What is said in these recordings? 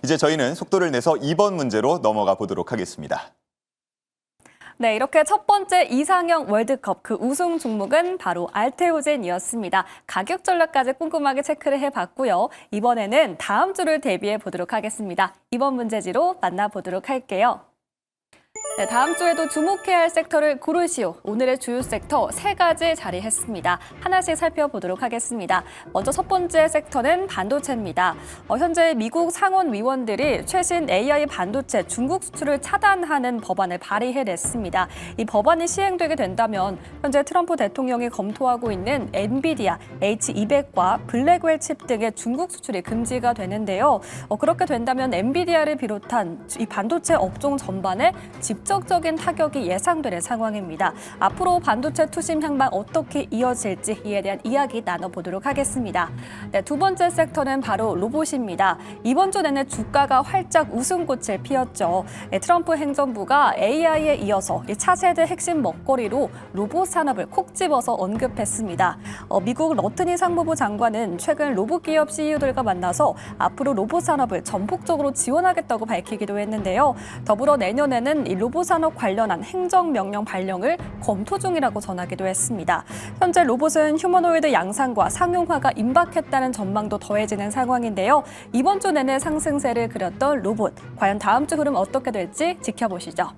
이제 저희는 속도를 내서 2번 문제로 넘어가 보도록 하겠습니다. 네, 이렇게 첫 번째 이상형 월드컵 그 우승 종목은 바로 알테오젠이었습니다. 가격 전략까지 꼼꼼하게 체크를 해봤고요. 이번에는 다음 주를 대비해 보도록 하겠습니다. 이번 문제지로 만나보도록 할게요. 네, 다음 주에도 주목해야 할 섹터를 고르시오. 오늘의 주요 섹터 3가지 자리했습니다. 하나씩 살펴보도록 하겠습니다. 먼저 첫 번째 섹터는 반도체입니다. 현재 미국 상원의원들이 최신 AI 반도체 중국 수출을 차단하는 법안을 발의해냈습니다. 이 법안이 시행되게 된다면 현재 트럼프 대통령이 검토하고 있는 엔비디아, H200과 블랙웰 칩 등의 중국 수출이 금지가 되는데요. 그렇게 된다면 엔비디아를 비롯한 이 반도체 업종 전반에 직접적인 타격이 예상되는 상황입니다. 앞으로 반도체 투심 향방 어떻게 이어질지 이에 대한 이야기 나눠보도록 하겠습니다. 네, 두 번째 섹터는 바로 로봇입니다. 이번 주 내내 주가가 활짝 웃음꽃을 피웠죠. 네, 트럼프 행정부가 AI에 이어서 이 차세대 핵심 먹거리로 로봇 산업을 콕 집어서 언급했습니다. 미국 러트니 상무부 장관은 최근 로봇 기업 CEO들과 만나서 앞으로 로봇 산업을 전폭적으로 지원하겠다고 밝히기도 했는데요. 더불어 내년에는 이 로봇 산업 관련한 행정명령 발령을 검토 중이라고 전하기도 했습니다. 현재 로봇은 휴머노이드 양상과 상용화가 임박했다는 전망도 더해지는 상황인데요. 이번 주 내내 상승세를 그렸던 로봇, 과연 다음 주 흐름 어떻게 될지 지켜보시죠.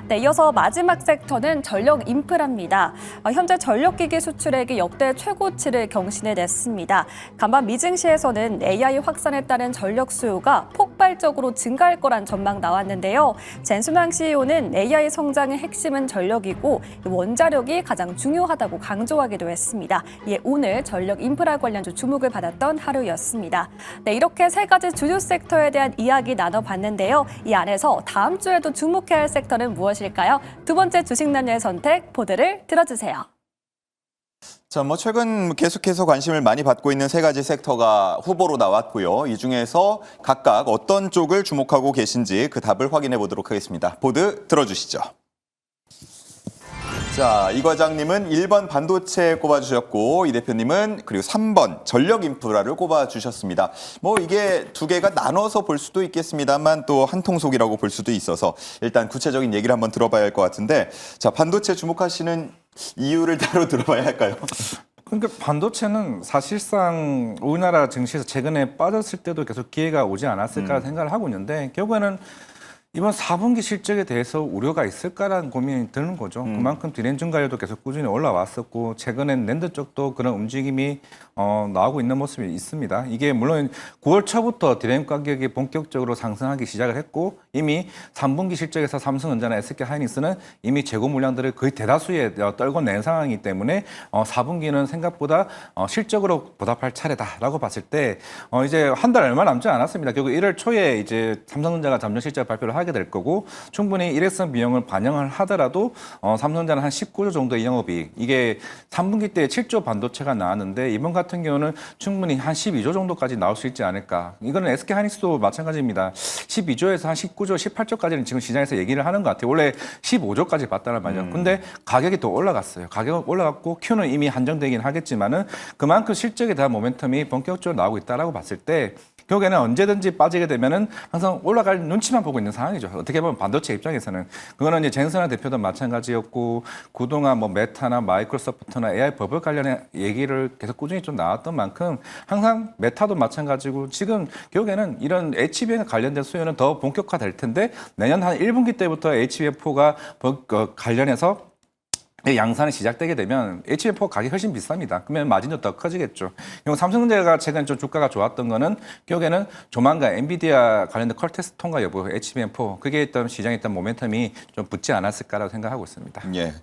네, 이어서 마지막 섹터는 전력 인프라입니다. 현재 전력기기 수출액이 역대 최고치를 경신해냈습니다. 간밤 미증시에서는 AI 확산에 따른 전력 수요가 폭발적으로 증가할 거란 전망 나왔는데요. 젠순왕 CEO는 AI 성장의 핵심은 전력이고 원자력이 가장 중요하다고 강조하기도 했습니다. 이에 오늘 전력 인프라 관련주 주목을 받았던 하루였습니다. 네, 이렇게 3가지 주요 섹터에 대한 이야기 나눠봤는데요. 이 안에서 다음 주에도 주목해야 할 섹터는 무엇일까요? 두 번째 주식 남녀의 선택 보드를 들어주세요. 자, 최근 계속해서 관심을 많이 받고 있는 3가지 섹터가 후보로 나왔고요. 이 중에서 각각 어떤 쪽을 주목하고 계신지 그 답을 확인해 보도록 하겠습니다. 보드 들어주시죠. 자, 이 과장님은 1번 반도체 꼽아주셨고 이 대표님은 그리고 3번 전력 인프라를 꼽아주셨습니다. 이게 두 개가 나눠서 볼 수도 있겠습니다만 또 한통속이라고 볼 수도 있어서 일단 구체적인 얘기를 한번 들어봐야 할 것 같은데, 자, 반도체 주목하시는 이유를 따로 들어봐야 할까요? 그러니까 반도체는 사실상 우리나라 증시에서 최근에 빠졌을 때도 계속 기회가 오지 않았을까 생각을 하고 있는데, 결국에는 이번 4분기 실적에 대해서 우려가 있을까라는 고민이 드는 거죠. 그만큼 디램 가격도 계속 꾸준히 올라왔었고, 최근엔 낸드 쪽도 그런 움직임이 나오고 있는 모습이 있습니다. 이게 물론 9월 초부터 디램 가격이 본격적으로 상승하기 시작을 했고, 이미 3분기 실적에서 삼성전자나 SK하이닉스는 이미 재고 물량들을 거의 대다수에 떨궈낸 상황이기 때문에 4분기는 생각보다 실적으로 보답할 차례다라고 봤을 때 이제 한 달 얼마 남지 않았습니다. 결국 1월 초에 이제 삼성전자가 잠정 실적 발표를 하게 될 거고, 충분히 일회성 비용을 반영을 하더라도 삼성전자는 한 19조 정도의 영업이익, 이게 3분기 때 7조 반도체가 나왔는데 이번 같은 경우는 충분히 한 12조 정도까지 나올 수 있지 않을까. 이거는 SK하이닉스도 마찬가지입니다. 12조에서 한 19조, 18조까지는 지금 시장에서 얘기를 하는 것 같아요. 원래 15조까지 봤다는 말이죠. 근데 가격이 또 올라갔어요. 가격은 올라갔고 Q는 이미 한정되긴 하겠지만은 그만큼 실적에 대한 모멘텀이 본격적으로 나오고 있다라고 봤을 때 결국에는 언제든지 빠지게 되면은 항상 올라갈 눈치만 보고 있는 상황이죠. 어떻게 보면 반도체 입장에서는. 그거는 이제 젠슨한 대표도 마찬가지였고, 그동안 메타나 마이크로소프트나 AI 버블 관련의 얘기를 계속 꾸준히 좀 나왔던 만큼 항상 메타도 마찬가지고, 지금 결국에는 이런 HBM 관련된 수요는 더 본격화될 텐데, 내년 한 1분기 때부터 HBM4가 관련해서 양산이 시작되게 되면 HBM4 가격이 훨씬 비쌉니다. 그러면 마진도 더 커지겠죠. 그리고 삼성전자가 최근 좀 주가가 좋았던 거는 결국에는 조만간 엔비디아 관련된 컬테스트 통과 여부, HBM4 그게 있던 시장에 있던 모멘텀이 좀 붙지 않았을까라고 생각하고 있습니다. 예,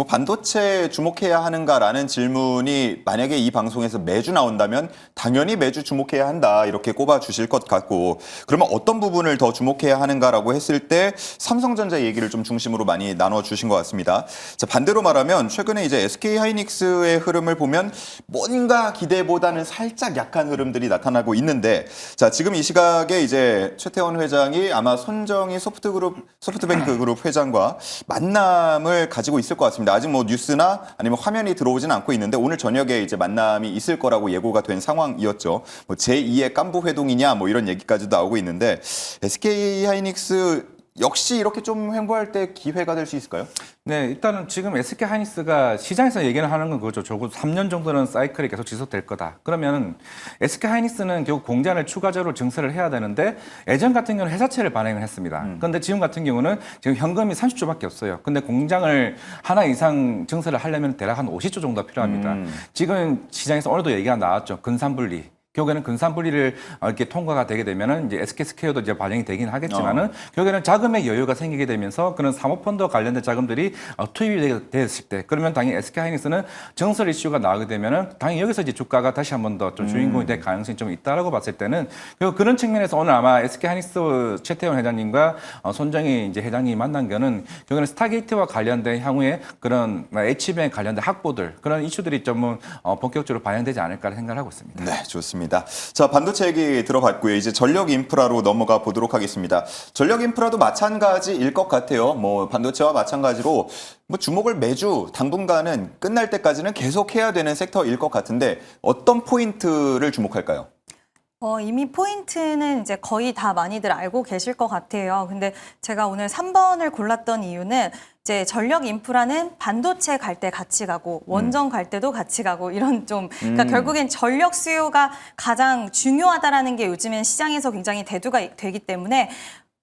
반도체 주목해야 하는가라는 질문이 만약에 이 방송에서 매주 나온다면 당연히 매주 주목해야 한다 이렇게 꼽아주실 것 같고, 그러면 어떤 부분을 더 주목해야 하는가라고 했을 때 삼성전자 얘기를 좀 중심으로 많이 나눠주신 것 같습니다. 자, 반대로 말하면 말하면 최근에 이제 SK 하이닉스의 흐름을 보면 뭔가 기대보다는 살짝 약한 흐름들이 나타나고 있는데, 자, 지금 이 시각에 이제 최태원 회장이 아마 손정희 소프트뱅크 그룹 회장과 만남을 가지고 있을 것 같습니다. 아직 뭐 뉴스나 아니면 화면이 들어오지는 않고 있는데 오늘 저녁에 이제 만남이 있을 거라고 예고가 된 상황이었죠. 뭐 제2의 깐부 회동이냐 뭐 이런 얘기까지도 나오고 있는데, SK 하이닉스 역시 이렇게 좀 횡보할 때 기회가 될 수 있을까요? 네, 일단은 지금 SK 하이닉스가 시장에서 얘기를 하는 건 그거죠. 적어도 3년 정도는 사이클이 계속 지속될 거다. 그러면 SK 하이닉스는 결국 공장을 추가적으로 증설을 해야 되는데, 예전 같은 경우는 회사채를 발행을 했습니다. 그런데 지금 같은 경우는 지금 현금이 30조밖에 없어요. 근데 공장을 하나 이상 증설을 하려면 대략 한 50조 정도가 필요합니다. 지금 시장에서 오늘도 얘기가 나왔죠. 근산분리. 결국에는 근산분리를 이렇게 통과가 되게 되면은 이제 SK스퀘어도 이제 반영이 되긴 하겠지만은 결국에는 자금의 여유가 생기게 되면서 그런 사모펀드와 관련된 자금들이 투입이 됐을 때, 그러면 당연히 SK하이닉스는 증설 이슈가 나오게 되면은 당연히 여기서 이제 주가가 다시 한 번 더 좀 주인공이 될 가능성이 좀 있다라고 봤을 때는, 그리고 그런 측면에서 오늘 아마 SK하이닉스 최태원 회장님과 손정희 이제 회장님이 만난 거는 결국에는 스타게이트와 관련된 향후에 그런 H뱅 관련된 확보들, 그런 이슈들이 좀 본격적으로 반영되지 않을까 생각을 하고 있습니다. 네, 좋습니다. 자, 반도체 얘기 들어봤고요. 이제 전력 인프라로 넘어가 보도록 하겠습니다. 전력 인프라도 마찬가지일 것 같아요. 뭐 반도체와 마찬가지로 뭐 주목을 매주 당분간은 끝날 때까지는 계속 해야 되는 섹터일 것 같은데, 어떤 포인트를 주목할까요? 이미 포인트는 이제 거의 다 많이들 알고 계실 것 같아요. 근데 제가 오늘 3번을 골랐던 이유는 이제 전력 인프라는 반도체 갈 때 같이 가고 원전 갈 때도 같이 가고 이런 좀, 그러니까 결국엔 전력 수요가 가장 중요하다라는 게 요즘엔 시장에서 굉장히 대두가 되기 때문에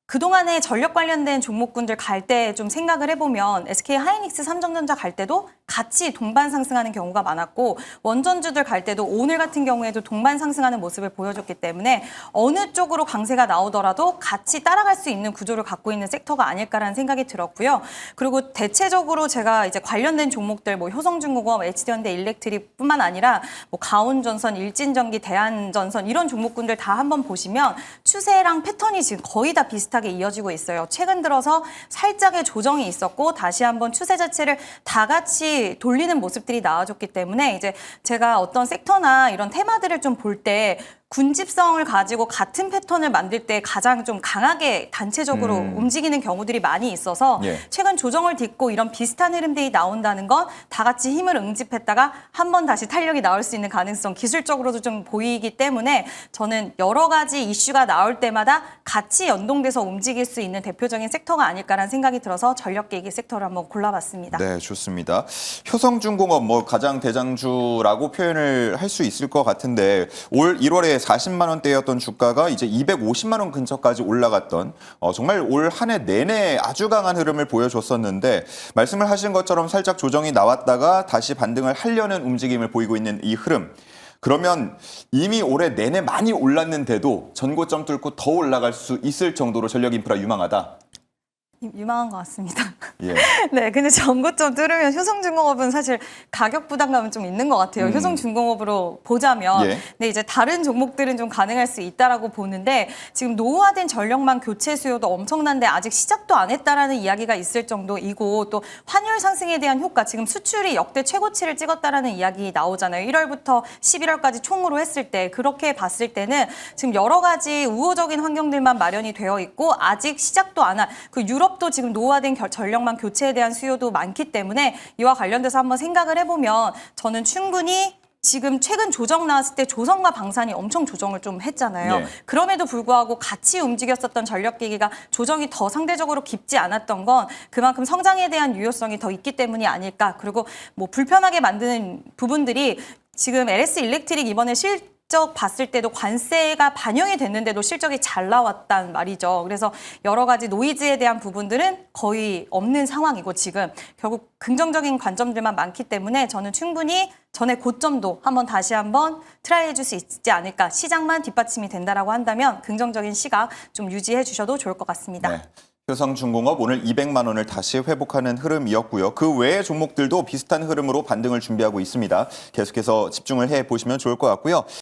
그동안에 전력 관련된 종목군들 갈 때 좀 생각을 해보면 SK 하이닉스, 삼성전자 갈 때도 같이 동반 상승하는 경우가 많았고, 원전주들 갈 때도 오늘 같은 경우에도 동반 상승하는 모습을 보여줬기 때문에 어느 쪽으로 강세가 나오더라도 같이 따라갈 수 있는 구조를 갖고 있는 섹터가 아닐까라는 생각이 들었고요. 그리고 대체적으로 제가 이제 관련된 종목들 뭐 효성중공업, HD현대 일렉트릭뿐만 아니라 뭐 가온전선, 일진전기, 대한전선 이런 종목군들 다 한번 보시면 추세랑 패턴이 지금 거의 다 비슷하게 이어지고 있어요. 최근 들어서 살짝의 조정이 있었고 다시 한번 추세 자체를 다 같이 돌리는 모습들이 나와줬기 때문에 이제 제가 어떤 섹터나 이런 테마들을 좀 볼 때 군집성을 가지고 같은 패턴을 만들 때 가장 좀 강하게 단체적으로 움직이는 경우들이 많이 있어서 최근 조정을 딛고 이런 비슷한 흐름들이 나온다는 건 다 같이 힘을 응집했다가 한 번 다시 탄력이 나올 수 있는 가능성 기술적으로도 좀 보이기 때문에 저는 여러 가지 이슈가 나올 때마다 같이 연동돼서 움직일 수 있는 대표적인 섹터가 아닐까라는 생각이 들어서 전력계기 섹터를 한번 골라봤습니다. 네, 좋습니다. 효성중공업 뭐 가장 대장주라고 표현을 할 수 있을 것 같은데, 올 1월에 40만 원대였던 주가가 이제 250만 원 근처까지 올라갔던, 정말 올 한 해 내내 아주 강한 흐름을 보여줬었는데, 말씀을 하신 것처럼 살짝 조정이 나왔다가 다시 반등을 하려는 움직임을 보이고 있는 이 흐름. 그러면 이미 올해 내내 많이 올랐는데도 전고점 뚫고 더 올라갈 수 있을 정도로 전력 인프라 유망하다. 유망한 것 같습니다. 예. 네, 근데 전고점 뚫으면 효성중공업은 사실 가격 부담감은 좀 있는 것 같아요. 효성중공업으로 보자면. 예. 근데 이제 다른 종목들은 좀 가능할 수 있다라고 보는데, 지금 노후화된 전력망 교체 수요도 엄청난데 아직 시작도 안 했다라는 이야기가 있을 정도이고, 또 환율 상승에 대한 효과, 지금 수출이 역대 최고치를 찍었다라는 이야기 나오잖아요. 1월부터 11월까지 총으로 했을 때, 그렇게 봤을 때는 지금 여러 가지 우호적인 환경들만 마련이 되어 있고 아직 시작도 안 한 그 유럽도 지금 노후화된 전력망 교체에 대한 수요도 많기 때문에 이와 관련돼서 한번 생각을 해보면 저는 충분히 지금 최근 조정 나왔을 때 조선과 방산이 엄청 조정을 좀 했잖아요. 네. 그럼에도 불구하고 같이 움직였었던 전력기기가 조정이 더 상대적으로 깊지 않았던 건 그만큼 성장에 대한 유효성이 더 있기 때문이 아닐까. 그리고 뭐 불편하게 만드는 부분들이 지금 LS 일렉트릭 이번에 실적 봤을 때도 관세가 반영이 됐는데도 실적이 잘 나왔단 말이죠. 그래서 여러 가지 노이즈에 대한 부분들은 거의 없는 상황이고 지금 결국 긍정적인 관점들만 많기 때문에 저는 충분히 전에 고점도 다시 한번 트라이 해줄 수 있지 않을까. 시장만 뒷받침이 된다라고 한다면 긍정적인 시각 좀 유지해 주셔도 좋을 것 같습니다. 네. 효성중공업 오늘 200만 원을 다시 회복하는 흐름이었고요. 그 외의 종목들도 비슷한 흐름으로 반등을 준비하고 있습니다. 계속해서 집중을 해보시면 좋을 것 같고요.